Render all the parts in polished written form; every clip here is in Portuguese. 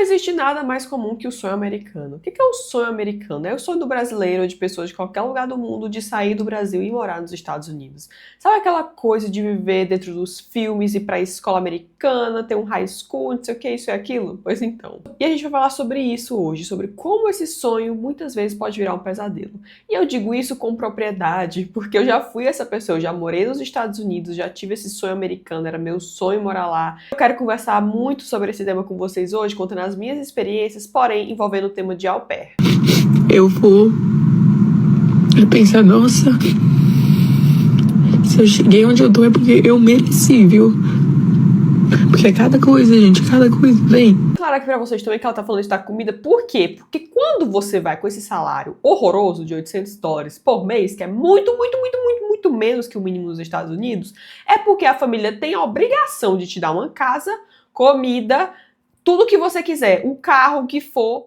existe nada mais comum que o sonho americano. O que é o sonho americano? É o sonho do brasileiro ou de pessoas de qualquer lugar do mundo de sair do Brasil e morar nos Estados Unidos. Sabe aquela coisa de viver dentro dos filmes, ir pra escola americana, ter um high school, não sei o que, isso e aquilo? Pois então. E a gente vai falar sobre isso hoje, sobre como esse sonho muitas vezes pode virar um pesadelo. E eu digo isso com propriedade, porque eu já fui essa pessoa, eu já morei nos Estados Unidos, já tive esse sonho americano, era meu sonho morar lá. Eu quero conversar muito sobre esse tema com vocês hoje, contando as minhas experiências, porém envolvendo o tema de au pair. Eu pensar, nossa, se eu cheguei onde eu tô é porque eu mereci, viu? Porque cada coisa, gente, cada coisa, vem. Claro aqui pra vocês também que ela tá falando isso da comida, por quê? Porque quando você vai com esse salário horroroso de $800 por mês, que é muito menos que o mínimo nos Estados Unidos, é porque a família tem a obrigação de te dar uma casa, comida, tudo que você quiser, um carro, o que for.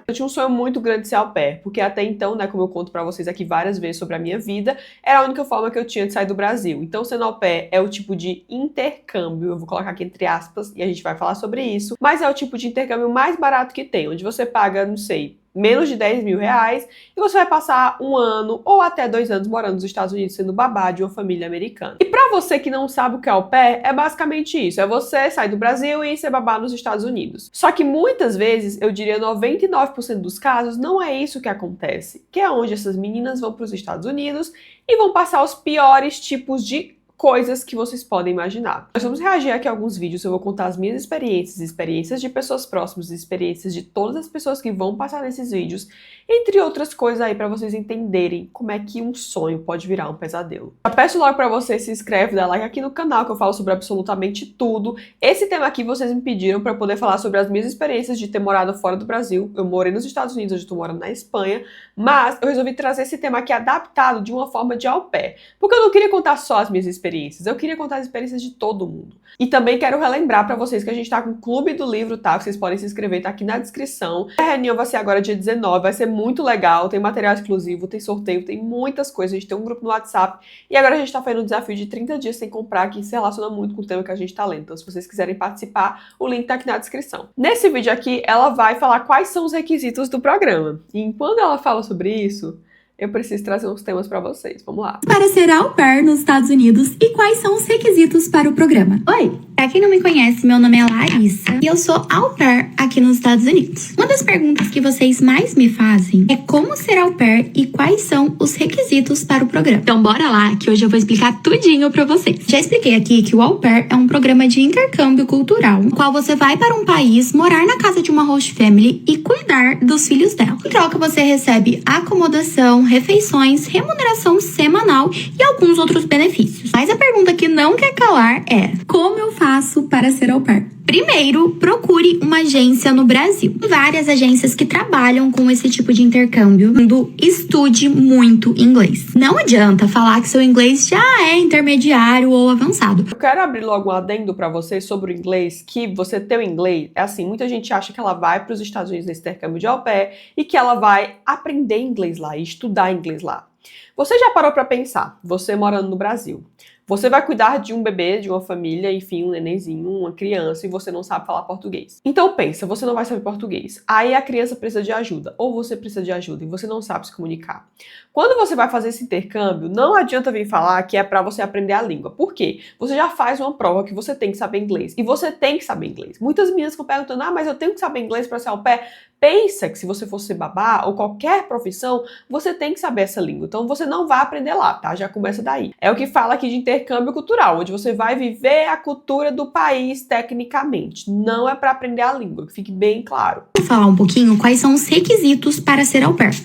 Eu tinha um sonho muito grande de ser au pair, porque até então, né, como eu conto pra vocês aqui várias vezes sobre a minha vida, era a única forma que eu tinha de sair do Brasil. Então, sendo au pair é o tipo de intercâmbio, eu vou colocar aqui entre aspas, e a gente vai falar sobre isso, mas é o tipo de intercâmbio mais barato que tem, onde você paga, não sei, menos de R$10 mil e você vai passar 1 ano ou até 2 anos morando nos Estados Unidos sendo babá de uma família americana. E pra você que não sabe o que é au pair, é basicamente isso, é você sair do Brasil e ser babá nos Estados Unidos. Só que muitas vezes, eu diria 99% dos casos, não é isso que acontece, que é onde essas meninas vão para os Estados Unidos e vão passar os piores tipos de coisas que vocês podem imaginar. Nós vamos reagir aqui a alguns vídeos, eu vou contar as minhas experiências de pessoas próximas, experiências de todas as pessoas que vão passar nesses vídeos, entre outras coisas aí pra vocês entenderem como é que um sonho pode virar um pesadelo. Já peço logo pra você se inscreve, dá like aqui no canal que eu falo sobre absolutamente tudo. Esse tema aqui vocês me pediram pra eu poder falar sobre as minhas experiências de ter morado fora do Brasil. Eu morei nos Estados Unidos, hoje eu tô morando na Espanha, mas eu resolvi trazer esse tema aqui adaptado de uma forma de au pair, porque eu não queria contar só as minhas experiências, eu queria contar as experiências de todo mundo. E também quero relembrar pra vocês que a gente tá com o Clube do Livro, tá? Vocês podem se inscrever, tá aqui na descrição. A reunião vai ser agora dia 19, vai ser muito legal, tem material exclusivo, tem sorteio, tem muitas coisas, a gente tem um grupo no WhatsApp. E agora a gente tá fazendo um desafio de 30 dias sem comprar, que se relaciona muito com o tema que a gente tá lendo. Então se vocês quiserem participar, o link tá aqui na descrição. Nesse vídeo aqui, ela vai falar quais são os requisitos do programa. E enquanto ela fala sobre isso, eu preciso trazer uns temas pra vocês. Vamos lá. Para ser au pair nos Estados Unidos e quais são os requisitos para o programa? Oi, pra quem não me conhece, meu nome é Larissa e eu sou au pair aqui nos Estados Unidos. Uma das perguntas que vocês mais me fazem é como ser au pair e quais são os requisitos para o programa. Então bora lá que hoje eu vou explicar tudinho pra vocês. Já expliquei aqui que o au pair é um programa de intercâmbio cultural, no qual você vai para um país, morar na casa de uma host family e cuidar dos filhos dela. Em troca você recebe acomodação, refeições, remuneração semanal e alguns outros benefícios. Mas a pergunta que não quer calar é: como eu faço para ser au pair? Primeiro, procure uma agência no Brasil. Tem várias agências que trabalham com esse tipo de intercâmbio. Estude muito inglês. Não adianta falar que seu inglês já é intermediário ou avançado. Eu quero abrir logo um adendo pra vocês sobre o inglês, que você ter o inglês, é assim, muita gente acha que ela vai para os Estados Unidos nesse intercâmbio de au pair e que ela vai aprender inglês lá e estudar inglês lá. Você já parou pra pensar, você morando no Brasil, você vai cuidar de um bebê, de uma família, enfim, um nenenzinho, uma criança, e você não sabe falar português. Então pensa, você não vai saber português. Aí a criança precisa de ajuda, ou você precisa de ajuda, e você não sabe se comunicar. Quando você vai fazer esse intercâmbio, não adianta vir falar que é pra você aprender a língua. Por quê? Você já faz uma prova que você tem que saber inglês. E você tem que saber inglês. Muitas meninas ficam perguntando, mas eu tenho que saber inglês pra ser au pair? Pensa que se você fosse ser babá ou qualquer profissão, você tem que saber essa língua. Então você não vai aprender lá, tá? Já começa daí. É o que fala aqui de intercâmbio cultural, onde você vai viver a cultura do país tecnicamente. Não é para aprender a língua, que fique bem claro. Vou falar um pouquinho quais são os requisitos para ser au pair.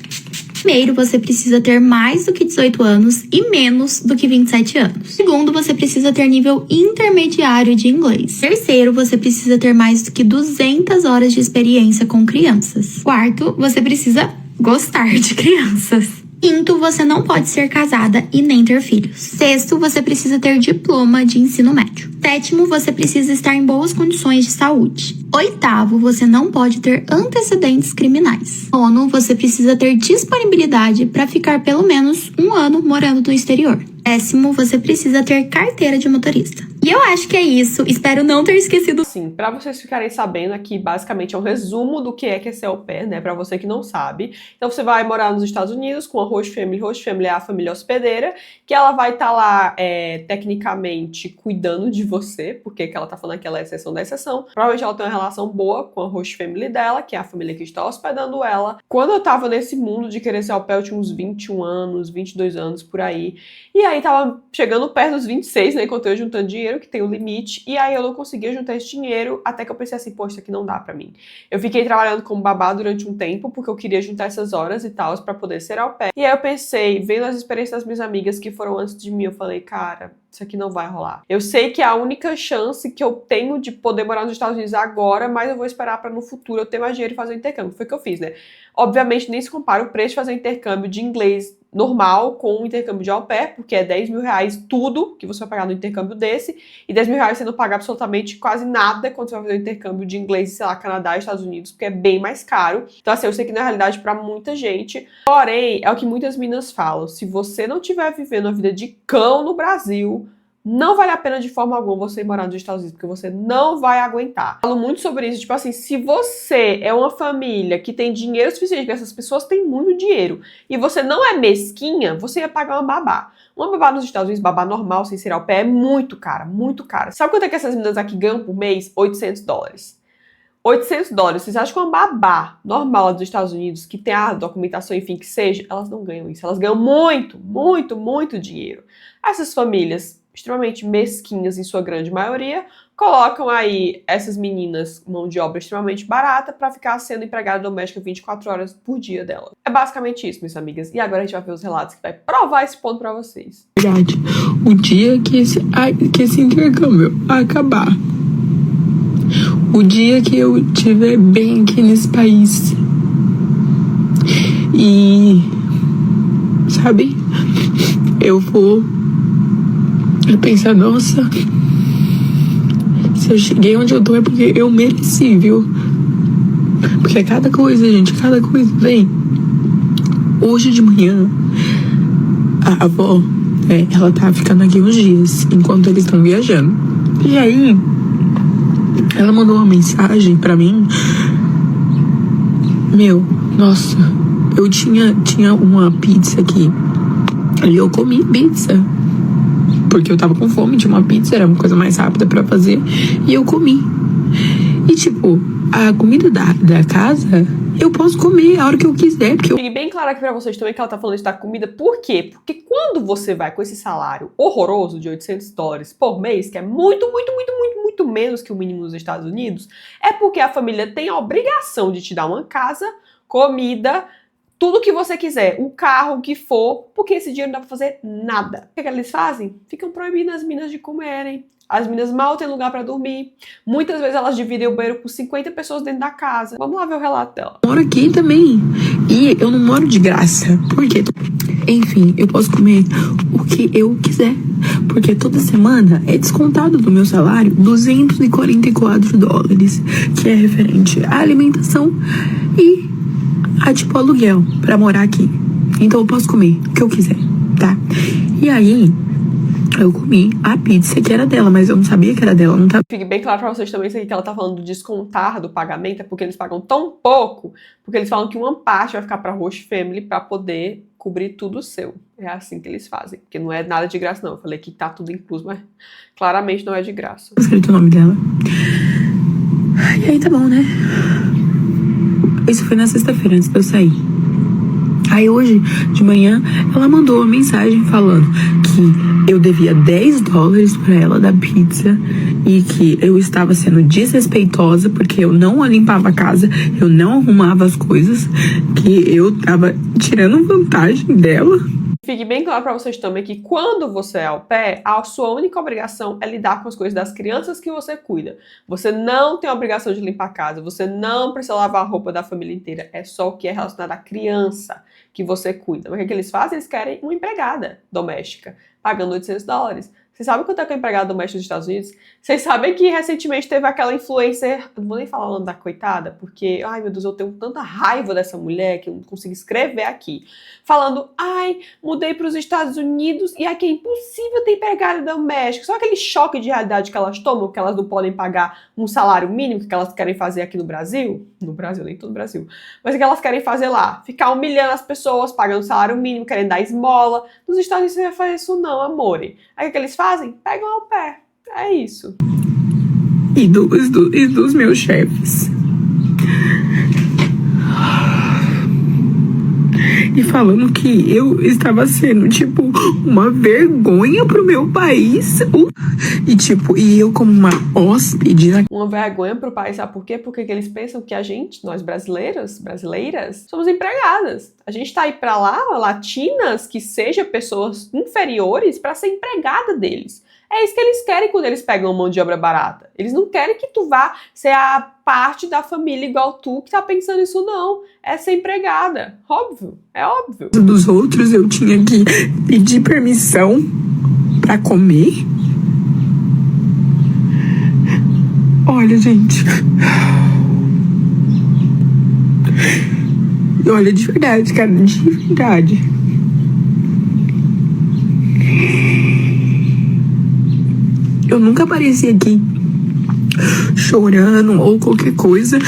Primeiro, você precisa ter mais do que 18 anos e menos do que 27 anos. Segundo, você precisa ter nível intermediário de inglês. Terceiro, você precisa ter mais do que 200 horas de experiência com crianças. Quarto, você precisa gostar de crianças. Quinto, você não pode ser casada e nem ter filhos. Sexto, você precisa ter diploma de ensino médio. Sétimo, você precisa estar em boas condições de saúde. Oitavo, você não pode ter antecedentes criminais. Nono, você precisa ter disponibilidade para ficar pelo menos 1 ano morando no exterior. Décimo, você precisa ter carteira de motorista. E eu acho que é isso. Espero não ter esquecido. Assim, pra vocês ficarem sabendo aqui, basicamente é um resumo do que é ser au pair, né? Pra você que não sabe. Então você vai morar nos Estados Unidos com a host family. Host family é a família hospedeira, que ela vai estar lá, tecnicamente, cuidando de você, porque que ela tá falando que ela é a exceção da exceção. Provavelmente ela tem uma relação boa com a host family dela, que é a família que está hospedando ela. Quando eu tava nesse mundo de querer ser au pair, eu tinha uns 21 anos, 22 anos, por aí. E aí tava chegando perto dos 26, né? Enquanto eu ia juntando dinheiro, que tem um limite. E aí eu não conseguia juntar esse dinheiro, até que eu pensei assim, poxa, isso aqui não dá pra mim. Eu fiquei trabalhando como babá durante um tempo, porque eu queria juntar essas horas e tal, pra poder ser au pair. E aí eu pensei, vendo as experiências das minhas amigas que foram antes de mim, eu falei, cara, isso aqui não vai rolar. Eu sei que é a única chance que eu tenho de poder morar nos Estados Unidos agora, mas eu vou esperar pra no futuro eu ter mais dinheiro e fazer o intercâmbio. Foi o que eu fiz, né? Obviamente, nem se compara o preço de fazer intercâmbio de inglês normal com o intercâmbio de au pair, porque é 10 mil reais tudo que você vai pagar no intercâmbio desse, e 10 mil reais você não paga absolutamente quase nada quando você vai fazer o intercâmbio de inglês, sei lá, Canadá e Estados Unidos, porque é bem mais caro. Então, assim, eu sei que na realidade pra muita gente, porém, é o que muitas meninas falam, se você não estiver vivendo a vida de cão no Brasil, não vale a pena de forma alguma você ir morar nos Estados Unidos, porque você não vai aguentar. Falo muito sobre isso, tipo assim, se você é uma família que tem dinheiro suficiente, porque essas pessoas têm muito dinheiro, e você não é mesquinha, você ia pagar uma babá. Uma babá nos Estados Unidos, babá normal, sem ser au pair, é muito cara, muito cara. Sabe quanto é que essas meninas aqui ganham por mês? $800. $800. Vocês acham que uma babá normal dos Estados Unidos, que tem a documentação, enfim, que seja, elas não ganham isso. Elas ganham muito, muito, muito dinheiro. Essas famílias extremamente mesquinhas, em sua grande maioria, colocam aí essas meninas, mão de obra extremamente barata, pra ficar sendo empregada doméstica 24 horas por dia dela. É basicamente isso, minhas amigas. E agora a gente vai ver os relatos que vai provar esse ponto pra vocês. Verdade. O dia que esse intercâmbio acabar, o dia que eu estiver bem aqui nesse país e, sabe, eu vou pensar, nossa, se eu cheguei onde eu tô é porque eu mereci, viu? Porque cada coisa, gente, cada coisa vem. Hoje de manhã, a avó, ela tá ficando aqui uns dias, enquanto eles estão viajando. E aí, ela mandou uma mensagem pra mim. Meu, nossa, eu tinha uma pizza aqui. E eu comi pizza. Porque eu tava com fome, tinha uma pizza, era uma coisa mais rápida pra fazer. E eu comi. E tipo, a comida da casa, eu posso comer a hora que eu quiser. Porque Fique bem claro aqui pra vocês também que ela tá falando de dar comida. Por quê? Porque quando você vai com esse salário horroroso de $800 por mês, que é muito, muito, muito, muito, muito menos que o mínimo nos Estados Unidos, é porque a família tem a obrigação de te dar uma casa, comida, tudo que você quiser, o carro, o que for, porque esse dinheiro não dá pra fazer nada. O que eles fazem? Ficam proibindo as minas de comerem. As meninas mal têm lugar pra dormir. Muitas vezes elas dividem o banheiro com 50 pessoas dentro da casa. Vamos lá ver o relato dela. eu moro aqui também. E eu não moro de graça. Por quê? Enfim, eu posso comer o que eu quiser. Porque toda semana é descontado do meu salário $244, que é referente à alimentação e a tipo aluguel pra morar aqui. Então eu posso comer o que eu quiser, tá? E aí, eu comi a pizza que era dela, mas eu não sabia que era dela, não tava. Fique bem claro pra vocês também isso aqui que ela tá falando do descontar do pagamento, é porque eles pagam tão pouco, porque eles falam que uma parte vai ficar pra host family pra poder cobrir tudo o seu. É assim que eles fazem, porque não é nada de graça não. Eu falei que tá tudo incluso, mas claramente não é de graça. Escrito o nome dela. E aí tá bom, né? Isso foi na sexta-feira, antes de eu sair. Aí hoje, de manhã, ela mandou uma mensagem falando que eu devia $10 pra ela da pizza e que eu estava sendo desrespeitosa porque eu não limpava a casa, eu não arrumava as coisas, que eu tava tirando vantagem dela. Fique bem claro pra vocês também que quando você é au pair, a sua única obrigação é lidar com as coisas das crianças que você cuida. Você não tem a obrigação de limpar a casa, você não precisa lavar a roupa da família inteira, é só o que é relacionado à criança que você cuida. Mas o que eles fazem? Eles querem uma empregada doméstica, pagando $800. Vocês sabem quanto é que é empregado doméstico dos Estados Unidos? Vocês sabem que recentemente teve aquela influencer, não vou nem falar o nome da coitada, porque, ai meu Deus, eu tenho tanta raiva dessa mulher que eu não consigo escrever aqui. Falando, ai, mudei para os Estados Unidos e aqui é impossível ter empregada doméstica. Só aquele choque de realidade que elas tomam, que elas não podem pagar um salário mínimo que elas querem fazer aqui no Brasil. No Brasil, nem todo o Brasil. Mas o que elas querem fazer lá? Ficar humilhando as pessoas, pagando salário mínimo, querendo dar esmola. Nos Estados Unidos você vai fazer isso não, amore. Aí o que eles fazem? Pegam ao pé. É isso. E dos meus chefes. E falando que eu estava sendo, tipo, uma vergonha pro meu país. E eu como uma hóspede. Uma vergonha pro país, sabe por quê? Porque eles pensam que a gente, nós brasileiras, somos empregadas. A gente tá aí pra lá, latinas, que sejam pessoas inferiores, pra ser empregada deles. É isso que eles querem quando eles pegam mão de obra barata. Eles não querem que tu vá ser a parte da família igual tu que tá pensando isso, não. É ser empregada. Óbvio. É óbvio. Dos outros eu tinha que pedir permissão pra comer. Olha, gente. Olha, de verdade, cara. De verdade. Eu nunca apareci aqui chorando ou qualquer coisa.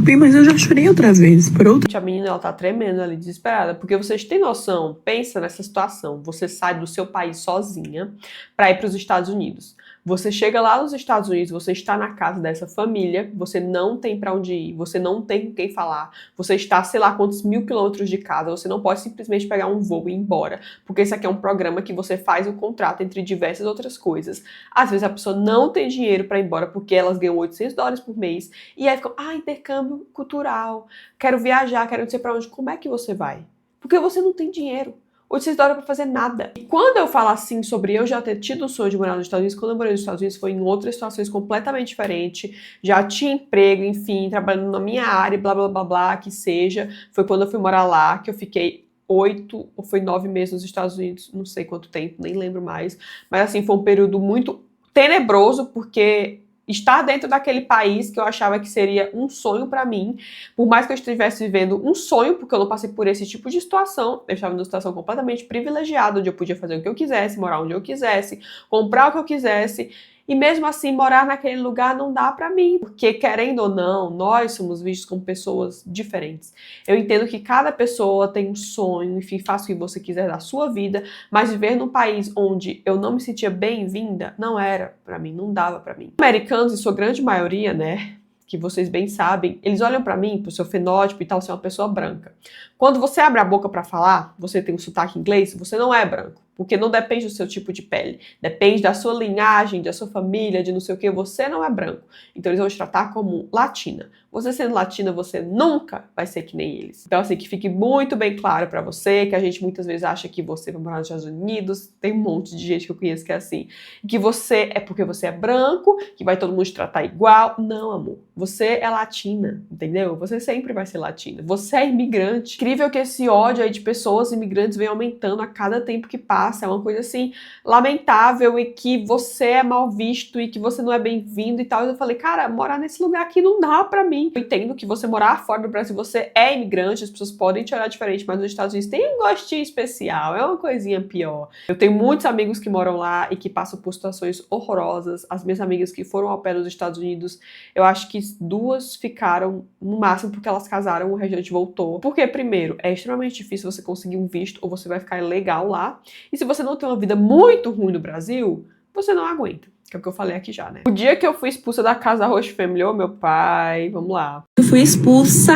Bem, mas eu já chorei outras vezes por outro. A menina, ela tá tremendo ali, desesperada. Porque vocês têm noção, pensa nessa situação. Você sai do seu país sozinha pra ir pros Estados Unidos. Você chega lá nos Estados Unidos, você está na casa dessa família, você não tem pra onde ir, você não tem com quem falar, você está, sei lá, quantos 1000 quilômetros de casa, você não pode simplesmente pegar um voo e ir embora, porque esse aqui é um programa que você faz um contrato entre diversas outras coisas. Às vezes a pessoa não tem dinheiro pra ir embora porque elas ganham $800 por mês, e aí ficam, intercâmbio cultural, quero viajar, quero não sei pra onde. Como é que você vai? Porque você não tem dinheiro. $800 pra fazer nada. E quando eu falo assim sobre eu já ter tido o sonho de morar nos Estados Unidos, quando eu morei nos Estados Unidos foi em outras situações completamente diferentes, já tinha emprego, enfim, trabalhando na minha área, blá blá blá blá, que seja. Foi quando eu fui morar lá, que eu fiquei 8 ou foi 9 meses nos Estados Unidos, não sei quanto tempo, nem lembro mais. Mas assim, foi um período muito tenebroso, porque estar dentro daquele país que eu achava que seria um sonho pra mim, por mais que eu estivesse vivendo um sonho, porque eu não passei por esse tipo de situação, eu estava numa situação completamente privilegiada, onde eu podia fazer o que eu quisesse, morar onde eu quisesse, comprar o que eu quisesse, e mesmo assim morar naquele lugar não dá pra mim, porque querendo ou não, nós somos vistos como pessoas diferentes. Eu entendo que cada pessoa tem um sonho, enfim, faça o que você quiser da sua vida, mas viver num país onde eu não me sentia bem-vinda, não era pra mim, não dava pra mim. Americanos, em sua grande maioria, né, que vocês bem sabem, eles olham pra mim, pro seu fenótipo e tal, ser uma pessoa branca. Quando você abre a boca pra falar, você tem um sotaque inglês, você não é branco. Porque não depende do seu tipo de pele. Depende da sua linhagem, da sua família, de não sei o que. Você não é branco. Então eles vão te tratar como latina. Você sendo latina, você nunca vai ser que nem eles. Então assim, que fique muito bem claro pra você, que a gente muitas vezes acha que você vai morar nos Estados Unidos, tem um monte de gente que eu conheço que é assim, que você é porque você é branco, que vai todo mundo te tratar igual. Não, amor. Você é latina, entendeu? Você sempre vai ser latina. Você é imigrante. Incrível que esse ódio aí de pessoas imigrantes vem aumentando a cada tempo que passa. É uma coisa assim, lamentável, e que você é mal visto e que você não é bem-vindo e tal. E eu falei, cara, morar nesse lugar aqui não dá pra mim. Eu entendo que você morar fora do Brasil, você é imigrante, as pessoas podem te olhar diferente, mas nos Estados Unidos tem um gostinho especial, é uma coisinha pior. Eu tenho muitos amigos que moram lá e que passam por situações horrorosas. As minhas amigas que foram ao pé dos Estados Unidos, eu acho que 2 ficaram no máximo porque elas casaram, o restante voltou. Porque, primeiro, é extremamente difícil você conseguir um visto ou você vai ficar ilegal lá. E se você não tem uma vida muito ruim no Brasil, você não aguenta. Que é o que eu falei aqui já, né? O dia que eu fui expulsa da casa da Host Family, ô meu pai, vamos lá. Eu fui expulsa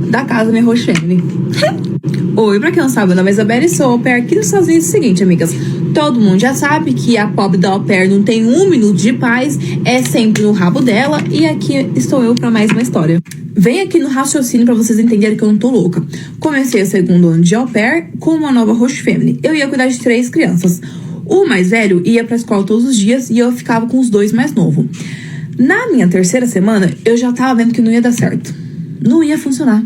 da casa da minha Host Family. Oi, pra quem não sabe, meu nome é Isabela e sou au pair aqui nos Estados Unidos. É o seguinte, amigas, todo mundo já sabe que a pobre da au pair não tem 1 minuto de paz, é sempre no rabo dela, e aqui estou eu pra mais uma história. Vem aqui no raciocínio pra vocês entenderem que eu não tô louca. Comecei o 2º ano de au pair com uma nova Host Family. Eu ia cuidar de 3 crianças. O mais velho ia pra escola todos os dias e eu ficava com os 2 mais novos. Na minha 3ª semana, eu já tava vendo que não ia dar certo. Não ia funcionar.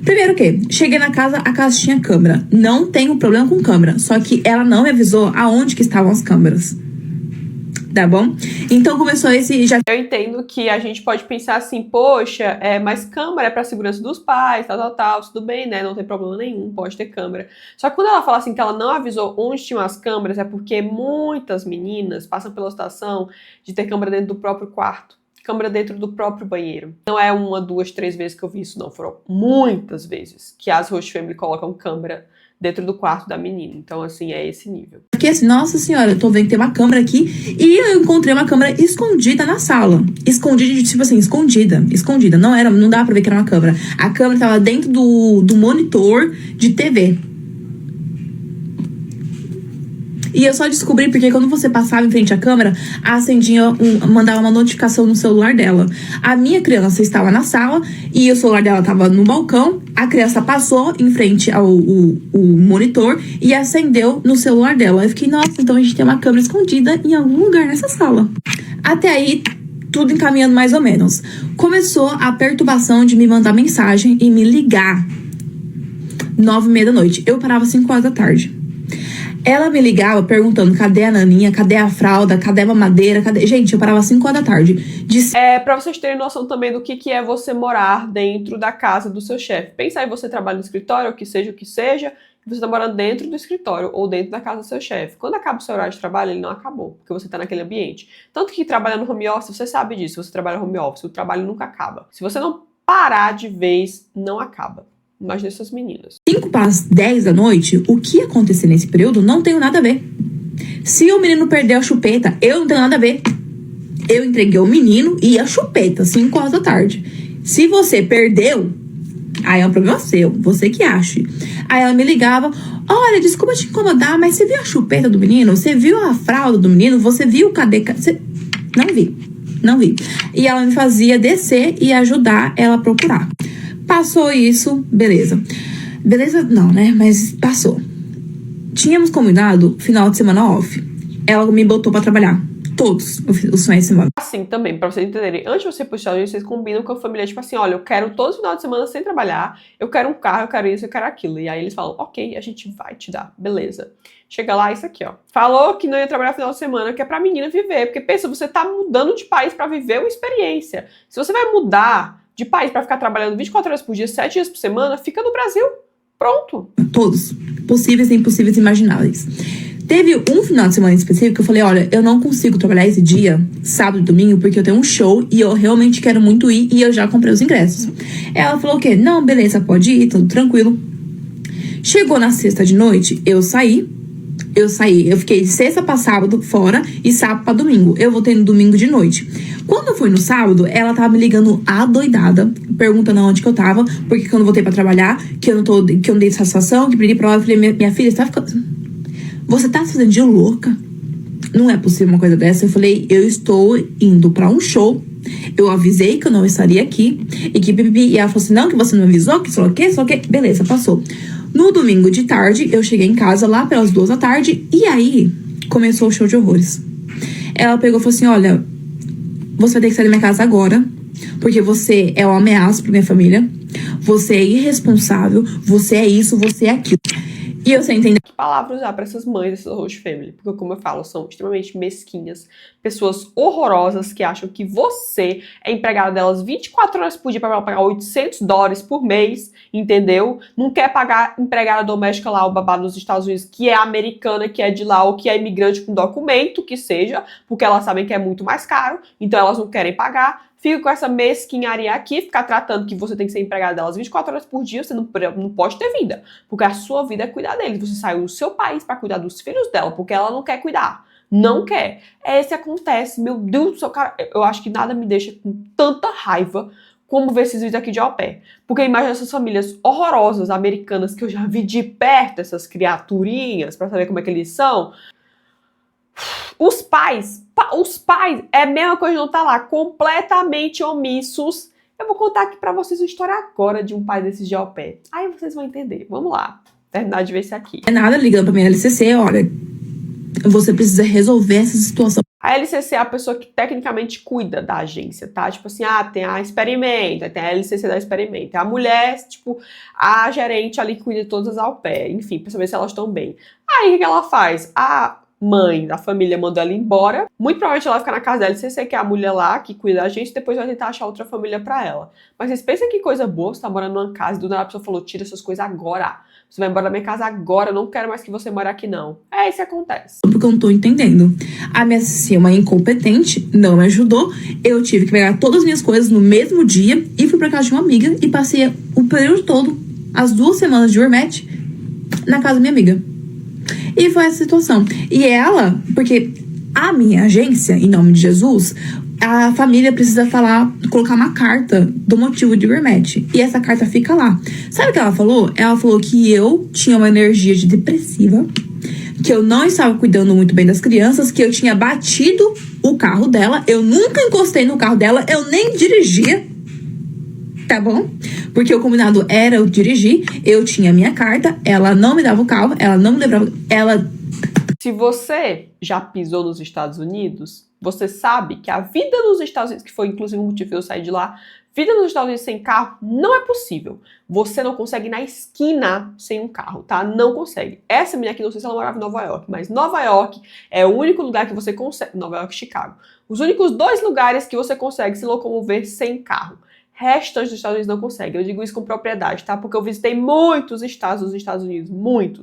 Primeiro que, cheguei na casa, a casa tinha câmera. Não tenho problema com câmera. Só que ela não me avisou aonde que estavam as câmeras. Tá bom? Então começou esse... Eu entendo que a gente pode pensar assim, poxa, mas câmera é pra segurança dos pais, tal, tudo bem, né? Não tem problema nenhum, pode ter câmera. Só que quando ela fala assim que ela não avisou onde tinham as câmeras, é porque muitas meninas passam pela situação de ter câmera dentro do próprio quarto, câmera dentro do próprio banheiro. Não é 1, 2, 3 vezes que eu vi isso, não. Foram muitas vezes que as host family colocam câmera dentro do quarto da menina. Então, assim, é esse nível. Porque assim, nossa senhora, eu tô vendo que tem uma câmera aqui e eu encontrei uma câmera escondida na sala. Escondida, tipo assim, escondida. Não dava pra ver que era uma câmera. A câmera tava dentro do monitor de TV. E eu só descobri porque quando você passava em frente à câmera, mandava uma notificação no celular dela. A minha criança estava na sala e o celular dela estava no balcão. A criança passou em frente ao monitor e acendeu no celular dela. Eu fiquei, nossa, então a gente tem uma câmera escondida em algum lugar nessa sala. Até aí, tudo encaminhando mais ou menos. Começou a perturbação de me mandar mensagem e me ligar 9h30 da noite. Eu parava 5 horas da tarde. Ela me ligava perguntando, cadê a naninha, cadê a fralda, cadê a mamadeira, cadê... Gente, eu parava 5 horas da tarde. Pra vocês terem noção também do que é você morar dentro da casa do seu chefe. Pensa aí, você trabalha no escritório, o que seja, você tá morando dentro do escritório ou dentro da casa do seu chefe. Quando acaba o seu horário de trabalho, ele não acabou, porque você tá naquele ambiente. Tanto que trabalhar no home office, você sabe disso, se você trabalha no home office, o trabalho nunca acaba. Se você não parar de vez, não acaba. Imagina essas meninas. 5 para as 10 da noite, o que acontecer nesse período não tenho nada a ver. Se o menino perdeu a chupeta, eu não tenho nada a ver. Eu entreguei o menino e a chupeta, 5 horas da tarde. Se você perdeu, aí é um problema seu, você que acha. Aí ela me ligava, olha, desculpa te incomodar, mas você viu a chupeta do menino? Você viu a fralda do menino? Você viu cadê? Não vi. E ela me fazia descer e ajudar ela a procurar. Passou isso, beleza. Beleza não, né? Mas passou. Tínhamos combinado final de semana off. Ela me botou pra trabalhar. Todos os finais de semana. Assim também, pra vocês entenderem, antes de você puxar, vocês combinam com a família, tipo assim, olha, eu quero todos os finais de semana sem trabalhar, eu quero um carro, eu quero isso, eu quero aquilo. E aí eles falam, ok, a gente vai te dar, beleza. Chega lá, isso aqui, ó. Falou que não ia trabalhar final de semana, que é pra menina viver. Porque pensa, você tá mudando de país pra viver uma experiência. Se você vai mudar de país pra ficar trabalhando 24 horas por dia, 7 dias por semana, fica no Brasil. Pronto. Todos. Possíveis e impossíveis imagináveis. Teve um final de semana específico que eu falei, olha, eu não consigo trabalhar esse dia, sábado e domingo, porque eu tenho um show e eu realmente quero muito ir e eu já comprei os ingressos. Ela falou o quê? Não, beleza, pode ir, tudo tranquilo. Chegou na sexta de noite, eu saí, eu fiquei sexta pra sábado fora e sábado pra domingo. Eu voltei no domingo de noite. Quando foi no sábado, ela tava me ligando adoidada, perguntando onde que eu tava, porque quando eu voltei pra trabalhar, que eu não dei satisfação, que pedi pra ela, eu falei, minha filha, você tá ficando... Você tá se fazendo de louca? Não é possível uma coisa dessa. Eu falei, eu estou indo pra um show. Eu avisei que eu não estaria aqui. E ela falou assim, não, que você não avisou, que só o quê? Beleza, passou. No domingo de tarde, eu cheguei em casa lá pelas 2 da tarde. E aí, começou o show de horrores. Ela pegou e falou assim, olha, você vai ter que sair da minha casa agora. Porque você é uma ameaça pra minha família. Você é irresponsável. Você é isso, você é aquilo. E eu sei entender que palavra usar para essas mães dessas host family, porque como eu falo, são extremamente mesquinhas, pessoas horrorosas que acham que você é empregado delas 24 horas por dia para pagar $800 por mês, entendeu? Não quer pagar empregada doméstica lá, o babado nos Estados Unidos, que é americana, que é de lá, ou que é imigrante com documento, que seja, porque elas sabem que é muito mais caro, então elas não querem pagar. Fica com essa mesquinharia aqui, ficar tratando que você tem que ser empregado delas 24 horas por dia, você não pode ter vida. Porque a sua vida é cuidar deles. Você saiu do seu país para cuidar dos filhos dela, porque ela não quer cuidar. Não quer. É isso que acontece. Meu Deus do céu, cara, eu acho que nada me deixa com tanta raiva como ver esses vídeos aqui de au pair. Porque imagina essas famílias horrorosas americanas que eu já vi de perto, essas criaturinhas, para saber como é que eles são. Os pais, é a mesma coisa de não estar lá, completamente omissos. Eu vou contar aqui pra vocês uma história agora de um pai desses de au pair. Aí vocês vão entender. Vamos lá, terminar de ver esse aqui. É nada ligando pra minha LCC, olha, você precisa resolver essa situação. A LCC é a pessoa que tecnicamente cuida da agência, tá? Tipo assim, tem a Experimenta, tem a LCC da Experimenta. A mulher, tipo, a gerente ali que cuida de todas as au pair, enfim, pra saber se elas estão bem. Aí, o que ela faz? A mãe da família mandou ela embora. Muito provavelmente ela vai ficar na casa da LCC, que é a mulher lá que cuida da agência, e depois vai tentar achar outra família pra ela. Mas vocês pensam que coisa boa, você tá morando numa casa e do nada a pessoa falou, tira essas coisas agora. Você vai embora da minha casa agora, eu não quero mais que você mora aqui, não. É isso que acontece. Porque eu não tô entendendo. A minha assistente, uma incompetente, não me ajudou. Eu tive que pegar todas as minhas coisas no mesmo dia e fui pra casa de uma amiga e passei o período todo, as 2 semanas de Urmet, na casa da minha amiga. E foi essa situação. E ela, porque a minha agência, em nome de Jesus, a família precisa colocar uma carta do motivo de Urmet. E essa carta fica lá. Sabe o que ela falou? Ela falou que eu tinha uma energia de depressiva, que eu não estava cuidando muito bem das crianças, que eu tinha batido o carro dela, eu nunca encostei no carro dela, eu nem dirigia, tá bom? Porque o combinado era eu dirigir, eu tinha a minha carta, ela não me dava o carro, ela não me lembrava, Se você já pisou nos Estados Unidos, você sabe que a vida nos Estados Unidos, que foi inclusive o motivo de eu sair de lá, vida nos Estados Unidos sem carro não é possível. Você não consegue ir na esquina sem um carro, tá? Não consegue. Essa menina aqui, não sei se ela morava em Nova York, mas Nova York é o único lugar que você consegue... Nova York e Chicago. Os únicos 2 lugares que você consegue se locomover sem carro. Restante dos Estados Unidos não consegue. Eu digo isso com propriedade, tá? Porque eu visitei muitos estados dos Estados Unidos.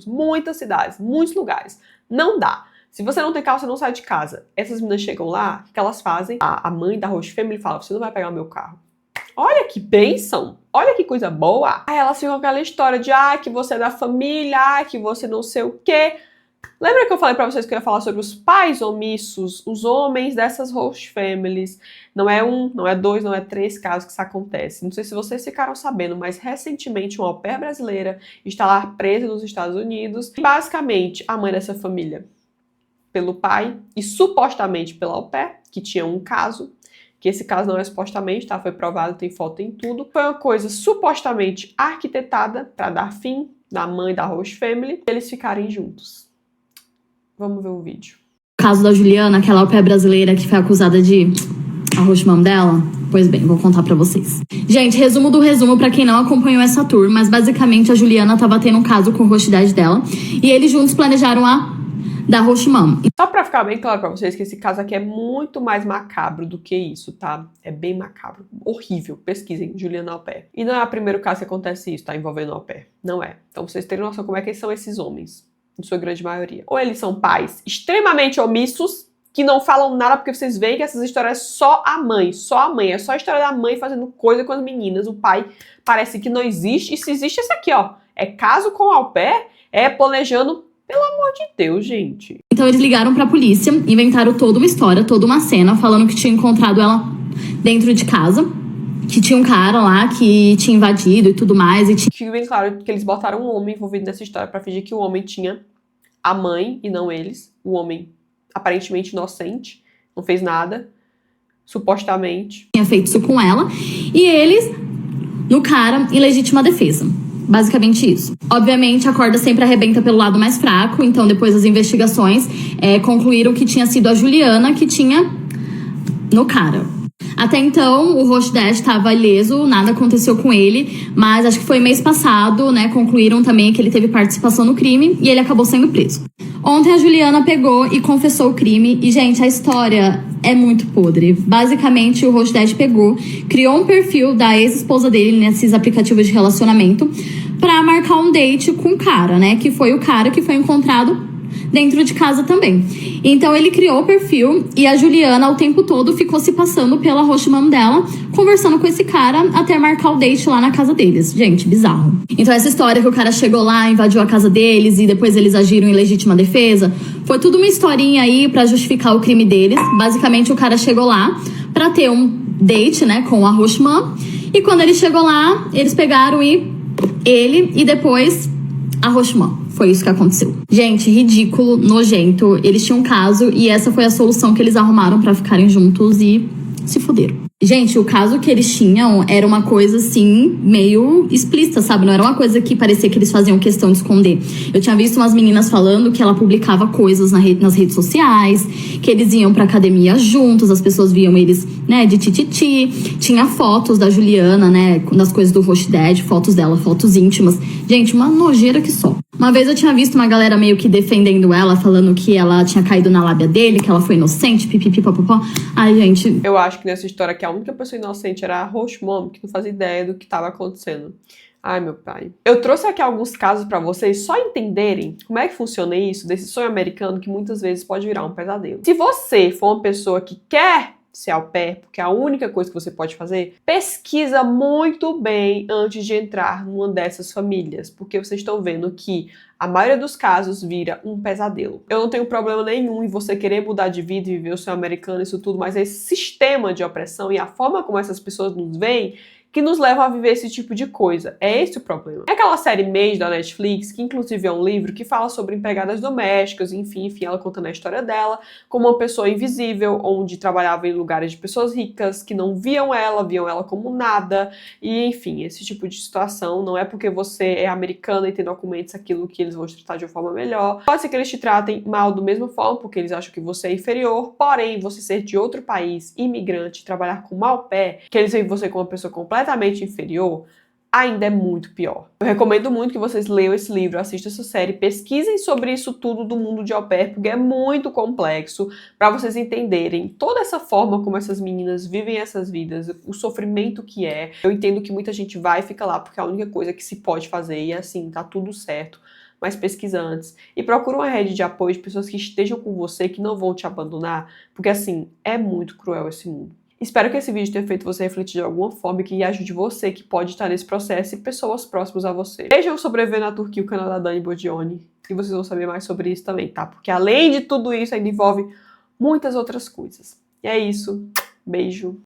Muitas cidades, muitos lugares. Não dá. Se você não tem carro, você não sai de casa. Essas meninas chegam lá, o que elas fazem? A mãe da Host Family fala, você não vai pegar o meu carro. Olha que bênção, olha que coisa boa. Aí elas ficam com aquela história de, que você é da família, que você não sei o quê. Lembra que eu falei pra vocês que eu ia falar sobre os pais omissos, os homens dessas host families? Não é 1, não é 2, não é 3 casos que isso acontece. Não sei se vocês ficaram sabendo, mas recentemente uma au pair brasileira está lá presa nos Estados Unidos. E basicamente, a mãe dessa família, pelo pai e supostamente pela au pair, que tinha um caso, que esse caso não é supostamente, tá? Foi provado, tem foto, tem tudo. Foi uma coisa supostamente arquitetada para dar fim da mãe da host family, eles ficarem juntos. Vamos ver o vídeo. O caso da Juliana, aquela au pair brasileira que foi acusada de a host mom dela? Pois bem, vou contar pra vocês. Gente, resumo do resumo pra quem não acompanhou essa tour, mas basicamente a Juliana tava tendo um caso com o host dad dela e eles juntos planejaram a da host mom. Só pra ficar bem claro pra vocês que esse caso aqui é muito mais macabro do que isso, tá? É bem macabro. Horrível. Pesquisem, Juliana au pair. E não é o primeiro caso que acontece isso, tá? Envolvendo au pair. Não é. Então vocês terem noção como é que são esses homens, em sua grande maioria. Ou eles são pais extremamente omissos, que não falam nada porque vocês veem que essas histórias é só a mãe. Só a mãe. É só a história da mãe fazendo coisa com as meninas. O pai parece que não existe. E se existe esse aqui, ó. É caso com au pair, é planejando... Pelo amor de Deus, gente. Então eles ligaram pra polícia, inventaram toda uma história, toda uma cena, falando que tinha encontrado ela dentro de casa, que tinha um cara lá que tinha invadido e tudo mais. E Fica bem claro que eles botaram um homem envolvido nessa história pra fingir que o homem tinha a mãe e não eles. O homem aparentemente inocente, não fez nada, supostamente. Tinha feito isso com ela. E eles, no cara, em legítima defesa. Basicamente isso. Obviamente, a corda sempre arrebenta pelo lado mais fraco, então depois das investigações, concluíram que tinha sido a Juliana que tinha no cara. Até então, o host dad estava ileso, nada aconteceu com ele, mas acho que foi mês passado, né, concluíram também que ele teve participação no crime e ele acabou sendo preso. Ontem a Juliana pegou e confessou o crime e, gente, a história é muito podre. Basicamente, o host dad pegou, criou um perfil da ex-esposa dele nesses aplicativos de relacionamento pra marcar um date com o cara, né, que foi o cara que foi encontrado dentro de casa também. Então ele criou o perfil e a Juliana o tempo todo ficou se passando pela host mom dela, conversando com esse cara até marcar o date lá na casa deles. Gente, bizarro. Então essa história que o cara chegou lá, invadiu a casa deles e depois eles agiram em legítima defesa, foi tudo uma historinha aí pra justificar o crime deles. Basicamente o cara chegou lá pra ter um date, né, com a host mom, e quando ele chegou lá, eles pegaram ele e depois a host mom. Foi isso que aconteceu. Gente, ridículo, nojento. Eles tinham um caso e essa foi a solução que eles arrumaram pra ficarem juntos e se fuderam. Gente, o caso que eles tinham era uma coisa, assim, meio explícita, sabe? Não era uma coisa que parecia que eles faziam questão de esconder. Eu tinha visto umas meninas falando que ela publicava coisas nas redes sociais, que eles iam pra academia juntos, as pessoas viam eles, né, de tititi. Tinha fotos da Juliana, né, das coisas do Roche Dead, fotos dela, fotos íntimas. Gente, uma nojeira que só. Uma vez eu tinha visto uma galera meio que defendendo ela, falando que ela tinha caído na lábia dele, que ela foi inocente, pipipi, papapó. Ai, gente... Eu acho que nessa história aqui a única pessoa inocente era a Roche Mom, que não fazia ideia do que estava acontecendo. Ai, meu pai. Eu trouxe aqui alguns casos pra vocês só entenderem como é que funciona isso, desse sonho americano que muitas vezes pode virar um pesadelo. Se você for uma pessoa que quer ser au pair, porque é a única coisa que você pode fazer, pesquisa muito bem antes de entrar numa dessas famílias, porque vocês estão vendo que a maioria dos casos vira um pesadelo. Eu não tenho problema nenhum em você querer mudar de vida e viver o sonho americano, isso tudo, mas esse sistema de opressão e a forma como essas pessoas nos veem que nos levam a viver esse tipo de coisa. É esse o problema. É aquela série Maid da Netflix, que inclusive é um livro que fala sobre empregadas domésticas, enfim, ela contando a história dela, como uma pessoa invisível, onde trabalhava em lugares de pessoas ricas, que não viam ela como nada, e enfim, esse tipo de situação. Não é porque você é americana e tem documentos aquilo que eles vão te tratar de uma forma melhor. Pode ser que eles te tratem mal da mesma forma, porque eles acham que você é inferior, porém, você ser de outro país, imigrante, trabalhar com au pair, que eles veem você como uma pessoa completamente inferior, ainda é muito pior. Eu recomendo muito que vocês leiam esse livro, assistam essa série, pesquisem sobre isso tudo do mundo de au pair, porque é muito complexo para vocês entenderem toda essa forma como essas meninas vivem essas vidas, o sofrimento que é. Eu entendo que muita gente vai e fica lá porque é a única coisa que se pode fazer e assim, tá tudo certo. Mas pesquisa antes. E procura uma rede de apoio de pessoas que estejam com você, que não vão te abandonar, porque assim, é muito cruel esse mundo. Espero que esse vídeo tenha feito você refletir de alguma forma e que ajude você que pode estar nesse processo e pessoas próximas a você. Vejam Sobreviver na Turquia, o canal da Dani Bodioni, e vocês vão saber mais sobre isso também, tá? Porque além de tudo isso, ainda envolve muitas outras coisas. E é isso. Beijo.